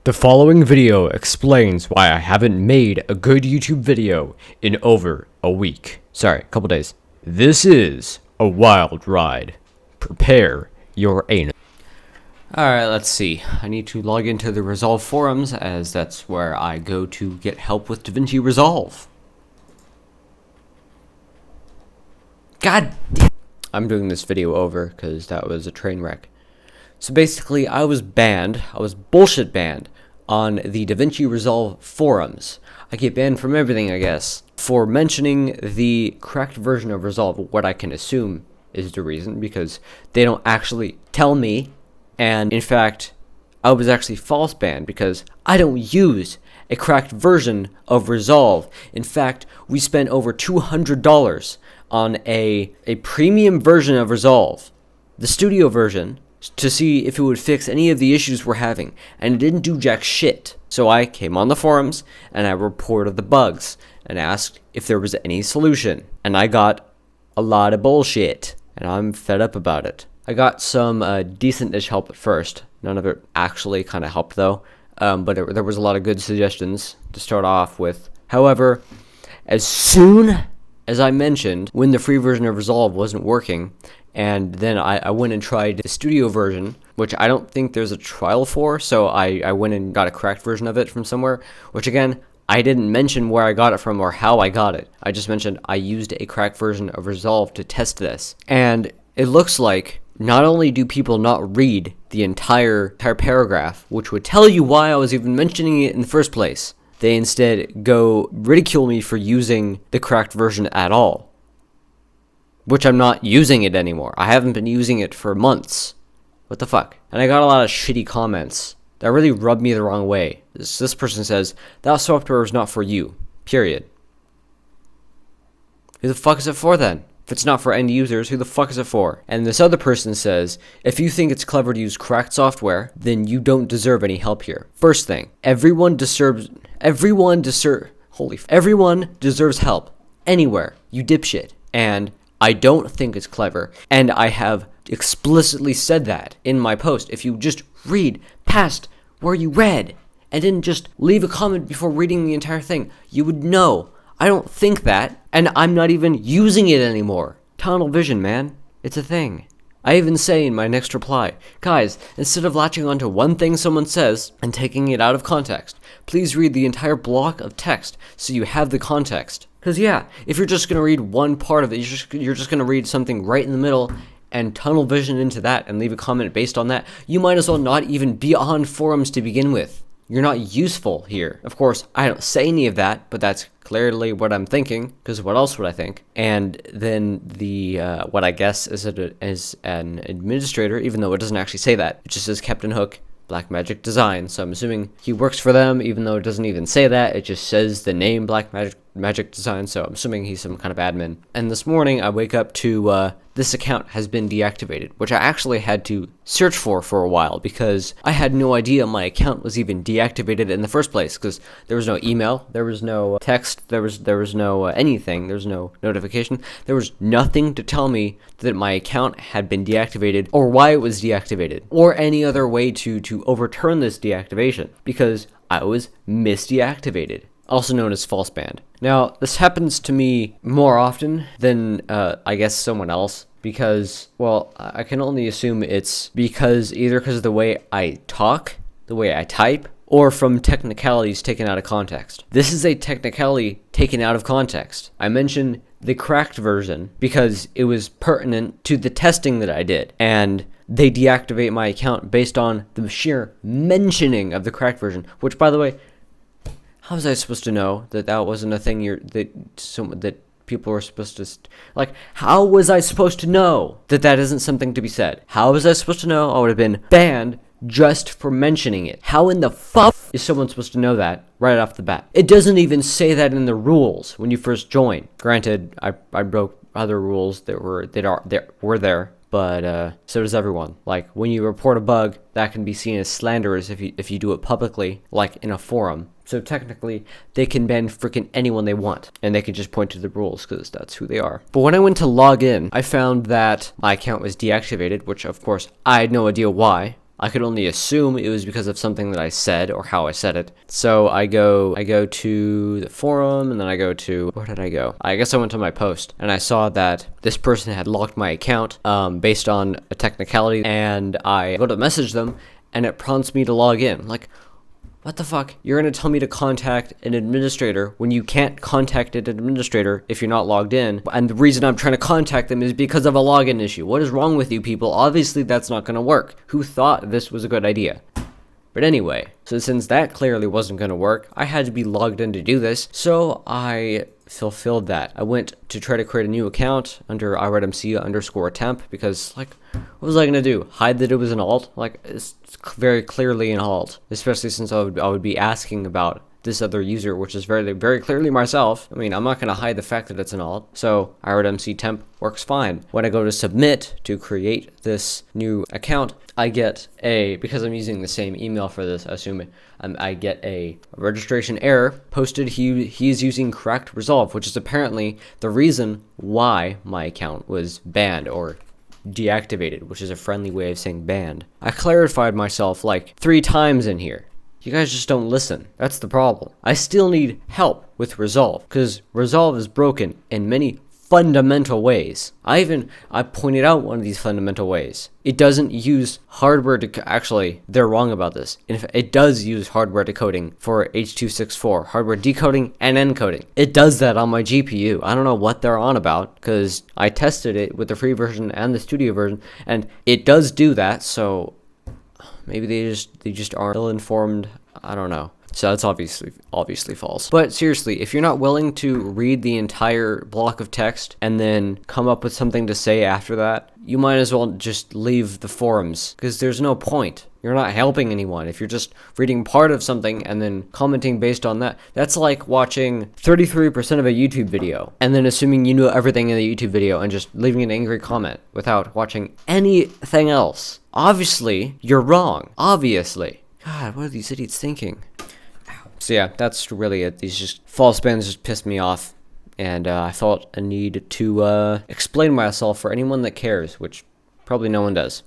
The following video explains why I haven't made a good YouTube video in over a week. Sorry, a couple days. This is a wild ride. Prepare your anus. Alright, let's see. I need to log into the Resolve forums, as that's where I go to get help with DaVinci Resolve. God damn. I'm doing this video over because that was a train wreck. So basically, I was bullshit banned on the DaVinci Resolve forums. I get banned from everything, I guess, for mentioning the correct version of Resolve, what I can assume is the reason, because they don't actually tell me. And in fact, I was actually false banned because I don't use a correct version of Resolve. In fact, we spent over $200 on a premium version of Resolve, the studio version, to see if it would fix any of the issues we're having, and it didn't do jack shit. So I came on the forums and I reported the bugs and asked if there was any solution, and I got a lot of bullshit, and I'm fed up about it. I got some decent-ish help at first. None of it actually kind of helped though, but there was a lot of good suggestions to start off with. However, as soon as I mentioned when the free version of Resolve wasn't working, and then I went and tried the studio version, which I don't think there's a trial for, so I went and got a correct version of it from somewhere, which again, I didn't mention where I got it from or how I got it. I just mentioned I used a correct version of Resolve to test this. And it looks like not only do people not read the entire paragraph, which would tell you why I was even mentioning it in the first place, they instead go ridicule me for using the correct version at all. Which I'm not using it anymore. I haven't been using it for months. What the fuck? And I got a lot of shitty comments that really rubbed me the wrong way. This person says, that software is not for you. Period. Who the fuck is it for then? If it's not for end users, who the fuck is it for? And this other person says, if you think it's clever to use correct software, then you don't deserve any help here. First thing, everyone deserves help. Anywhere, you dipshit. And I don't think it's clever, and I have explicitly said that in my post. If you just read past where you read, and didn't just leave a comment before reading the entire thing, you would know. I don't think that, and I'm not even using it anymore. Tunnel vision, man. It's a thing. I even say in my next reply, guys, instead of latching onto one thing someone says and taking it out of context, please read the entire block of text so you have the context. Because yeah, if you're just going to read one part of it, you're just going to read something right in the middle and tunnel vision into that and leave a comment based on that, you might as well not even be on forums to begin with. You're not useful here. Of course, I don't say any of that, but that's clearly what I'm thinking, because what else would I think? And then the what I guess is an administrator, even though it doesn't actually say that. It just says Captain Hook, Blackmagic Design, so I'm assuming he works for them, even though it doesn't even say that. It just says the name Blackmagic Design, so I'm assuming he's some kind of admin. And this morning, I wake up to this account has been deactivated, which I actually had to search for a while, because I had no idea my account was even deactivated in the first place, because there was no email, there was no text, there was no anything, there was no notification, there was nothing to tell me that my account had been deactivated, or why it was deactivated, or any other way to overturn this deactivation, because I was misdeactivated, also known as false banned. Now, this happens to me more often than, I guess, someone else, because, well, I can only assume it's because of the way I talk, the way I type, or from technicalities taken out of context. This is a technicality taken out of context. I mentioned the correct version because it was pertinent to the testing that I did, and they deactivate my account based on the sheer mentioning of the correct version, which, by the way, how was I supposed to know that wasn't a thing that people were supposed to... Like, how was I supposed to know that isn't something to be said? How was I supposed to know I would have been banned just for mentioning it? How in the fuck is someone supposed to know that right off the bat? It doesn't even say that in the rules when you first join. Granted, I broke other rules that were there. But so does everyone. Like, when you report a bug, that can be seen as slanderous if you do it publicly, like in a forum. So technically, they can ban freaking anyone they want, and they can just point to the rules, because that's who they are. But when I went to log in, I found that my account was deactivated, which of course, I had no idea why. I could only assume it was because of something that I said or how I said it. So I go to the forum, and then I go to, where did I go? I guess I went to my post, and I saw that this person had locked my account based on a technicality, and I go to message them, and it prompts me to log in. Like, what the fuck? You're going to tell me to contact an administrator when you can't contact an administrator if you're not logged in. And the reason I'm trying to contact them is because of a login issue. What is wrong with you people? Obviously that's not going to work. Who thought this was a good idea? But anyway, so since that clearly wasn't going to work, I had to be logged in to do this. So I fulfilled that. I went to try to create a new account under iReadMC_temp because, like, what was I going to do? Hide that it was an alt? Like, it's very clearly an alt, especially since I would be asking about this other user, which is very, very clearly myself. I mean, I'm not going to hide the fact that it's an alt, so iReadMC_temp works fine. When I go to submit to create this new account, I get because I'm using the same email for this, I assume I get a registration error posted. He is using cracked resolve, which is apparently the reason why my account was banned or deactivated, which is a friendly way of saying banned. I clarified myself like 3 times in here. You guys just don't listen. That's the problem. I still need help with Resolve, because Resolve is broken in many fundamental ways. I pointed out one of these fundamental ways. It doesn't use hardware actually, they're wrong about this. It does use hardware decoding for H.264, hardware decoding and encoding. It does that on my GPU. I don't know what they're on about, because I tested it with the free version and the studio version, and it does do that, so maybe they just aren't ill-informed. I don't know. So that's obviously false. But seriously, if you're not willing to read the entire block of text and then come up with something to say after that, you might as well just leave the forums, because there's no point. You're not helping anyone if you're just reading part of something and then commenting based on that. That's like watching 33% of a YouTube video and then assuming you know everything in the YouTube video and just leaving an angry comment without watching anything else. Obviously, you're wrong. Obviously. God, what are these idiots thinking? So yeah, that's really it. These just false bans just pissed me off, and I felt a need to explain myself for anyone that cares, which probably no one does.